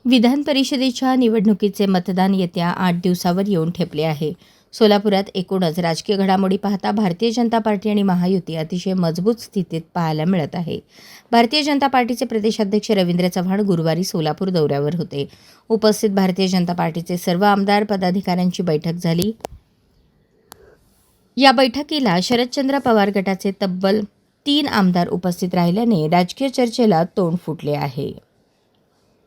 विधान परिषदेच्या निवडणुकीचे मतदान येत्या 8 दिवसावर येऊन ठेपले आहे. सोलापुरात एकूणच राजकीय घडामोडी पाहता भारतीय जनता पार्टी आणि महायुती अतिशय मजबूत स्थितीत पाहायला मिळत आहे. भारतीय जनता पार्टीचे प्रदेशाध्यक्ष रवींद्र चव्हाण गुरुवारी सोलापूर दौऱ्यावर होते. उपस्थित भारतीय जनता पार्टीचे सर्व आमदार पदाधिकाऱ्यांची बैठक झाली. या बैठकीला शरदचंद्र पवार गटाचे तब्बल 3 आमदार उपस्थित राहिल्याने राजकीय चर्चेला तोंड फुटले आहे.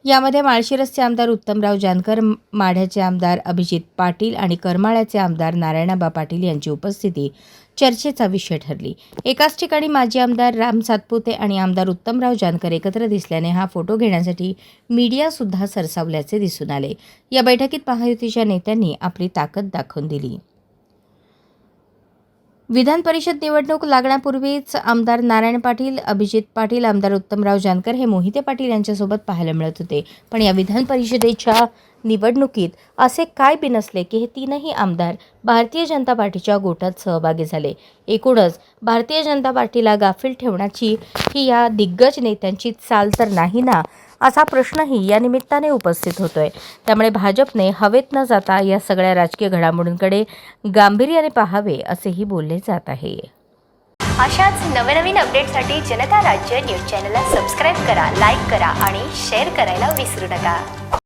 यामध्ये माळशिरसचे आमदार उत्तमराव जानकर, माढ्याचे आमदार अभिजित पाटील आणि करमाळ्याचे आमदार नारायणाबा पाटील यांची उपस्थिती चर्चेचा विषय ठरली. एकाच ठिकाणी माजी आमदार राम सातपुते आणि आमदार उत्तमराव जानकर एकत्र दिसल्याने हा फोटो घेण्यासाठी मीडियासुद्धा सरसावल्याचे दिसून आले. या बैठकीत महायुतीच्या नेत्यांनी आपली ताकद दाखवून दिली. विधान परिषद निवडणूक लागण्यापूर्वीच आमदार नारायण पाटील, अभिजित पाटील, आमदार उत्तमराव जानकर हे मोहिते पाटील यांच्यासोबत पाहायला मिळत होते. पण या विधान परिषदेच्या निवडणुकीत असे काय बिनसले की हे 3ही आमदार भारतीय जनता पार्टीच्या गोटात सहभागी झाले. एकूणच भारतीय जनता पार्टीला गाफील ठेवण्याची ही या दिग्गज नेत्यांची चाल तर नाही ना, असा प्रश्नही या निमित्ताने उपस्थित होतोय. त्यामुळे भाजपने हवेत न जाता या सगळ्या राजकीय घडामोडींकडे गांभीर्याने पाहावे असेही बोलले जात आहे. अशाच नवनवीन अपडेटसाठी जनता राज्य न्यूज चॅनलला सबस्क्राईब करा, लाईक करा आणि शेअर करायला विसरू नका.